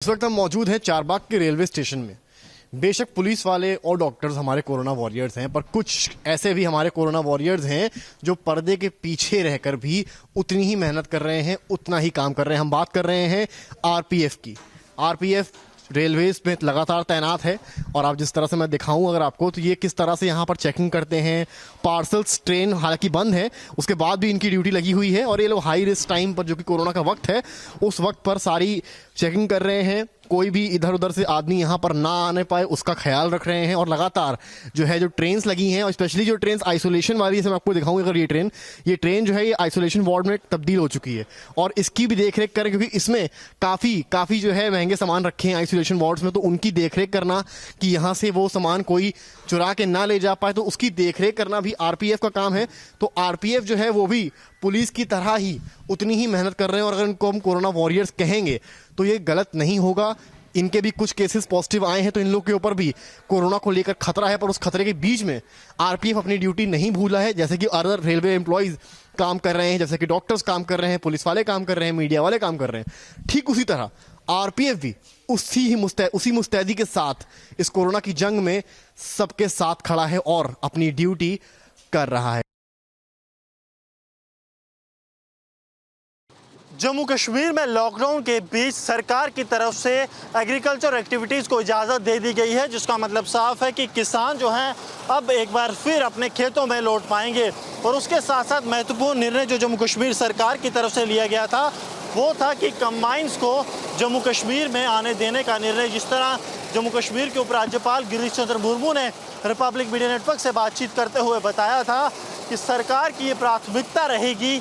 इस वक्त हम मौजूद हैं चारबाग के रेलवे स्टेशन में। बेशक पुलिस वाले और डॉक्टर्स हमारे कोरोना वॉरियर्स हैं, पर कुछ ऐसे भी हमारे कोरोना वॉरियर्स हैं जो पर्दे के पीछे रहकर भी उतनी ही मेहनत कर रहे हैं, उतना ही काम कर रहे हैं। हम बात कर रहे हैं आरपीएफ की। आरपीएफ रेलवेज में लगातार तैनात है और आप जिस तरह से मैं दिखाऊं अगर आपको, तो ये किस तरह से यहाँ पर चेकिंग करते हैं। पार्सल्स ट्रेन हालांकि बंद है, उसके बाद भी इनकी ड्यूटी लगी हुई है और ये लोग हाई रिस्क टाइम पर, जो कि कोरोना का वक्त है, उस वक्त पर सारी चेकिंग कर रहे हैं। कोई भी इधर उधर से आदमी यहाँ पर ना आने पाए उसका ख्याल रख रहे हैं। और लगातार जो ट्रेन्स लगी हैं, और स्पेशली जो ट्रेन आइसोलेशन वाली है, मैं आपको दिखाऊंगा। अगर ये ट्रेन जो है ये आइसोलेशन वार्ड में तब्दील हो चुकी है और इसकी भी देख रेख करें, क्योंकि इसमें काफ़ी जो है महंगे सामान रखे हैं आइसोलेशन वार्ड्स में, तो उनकी देख रेख करना कि यहाँ से वो सामान कोई चुरा के ना ले जा पाए, तो उसकी देख रेख करना भी आरपीएफ का काम है। तो आरपीएफ जो है वो भी पुलिस की तरह ही उतनी ही मेहनत कर रहे हैं और अगर इनको हम कोरोना वॉरियर्स कहेंगे तो ये गलत नहीं होगा। इनके भी कुछ केसेस पॉजिटिव आए हैं, तो इन लोग के ऊपर भी कोरोना को लेकर खतरा है, पर उस खतरे के बीच में आरपीएफ अपनी ड्यूटी नहीं भूला है। जैसे कि अदर रेलवे एम्प्लॉयज़ काम कर रहे हैं, जैसे कि डॉक्टर्स काम कर रहे हैं, पुलिस वाले काम कर रहे हैं, मीडिया वाले काम कर रहे हैं, ठीक उसी तरह आरपीएफ भी उसी मुस्तैदी के साथ इस कोरोना की जंग में सबके साथ खड़ा है और अपनी ड्यूटी कर रहा है। जम्मू कश्मीर में लॉकडाउन के बीच सरकार की तरफ से एग्रीकल्चर एक्टिविटीज़ को इजाज़त दे दी गई है, जिसका मतलब साफ है कि किसान जो हैं अब एक बार फिर अपने खेतों में लौट पाएंगे। और उसके साथ साथ महत्वपूर्ण निर्णय जो जम्मू कश्मीर सरकार की तरफ से लिया गया था वो था कि कंबाइंस को जम्मू कश्मीर में आने देने का निर्णय। जिस तरह जम्मू कश्मीर के उपराज्यपाल गिरीश चंद्र मुर्मू ने रिपब्लिक मीडिया नेटवर्क से बातचीत करते हुए बताया था कि सरकार की ये प्राथमिकता रहेगी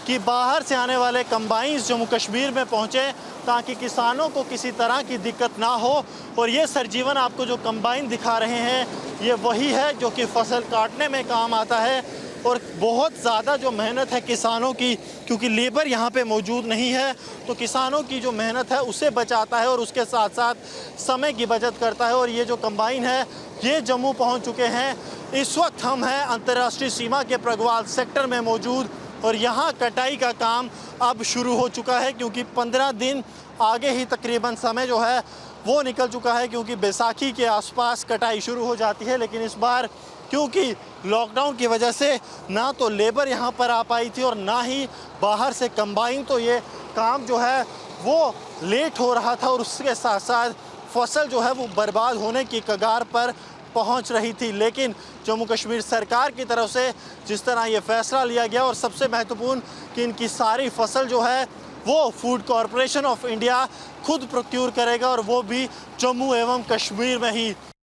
कि बाहर से आने वाले कंबाइंस जम्मू कश्मीर में पहुँचे ताकि किसानों को किसी तरह की दिक्कत ना हो। और ये सरजीवन आपको जो कंबाइन दिखा रहे हैं ये वही है जो कि फसल काटने में काम आता है। और बहुत ज़्यादा जो मेहनत है किसानों की, क्योंकि लेबर यहाँ पे मौजूद नहीं है, तो किसानों की जो मेहनत है उसे बचाता है और उसके साथ साथ समय की बचत करता है। और ये जो कंबाइन है ये जम्मू पहुँच चुके हैं। इस वक्त हम हैं अंतर्राष्ट्रीय सीमा के प्रगवाल सेक्टर में मौजूद और यहाँ कटाई का काम अब शुरू हो चुका है, क्योंकि 15 दिन आगे ही तकरीबन समय जो है वो निकल चुका है, क्योंकि बैसाखी के आसपास कटाई शुरू हो जाती है। लेकिन इस बार क्योंकि लॉकडाउन की वजह से ना तो लेबर यहाँ पर आ पाई थी और ना ही बाहर से कंबाइन, तो ये काम जो है वो लेट हो रहा था और उसके साथ साथ फसल जो है वो बर्बाद होने की कगार पर पहुंच रही थी। लेकिन जम्मू कश्मीर सरकार की तरफ से जिस तरह ये फैसला लिया गया, और सबसे महत्वपूर्ण कि इनकी सारी फसल जो है वो फूड कॉरपोरेशन ऑफ इंडिया खुद प्रोक्योर करेगा और वो भी जम्मू एवं कश्मीर में ही।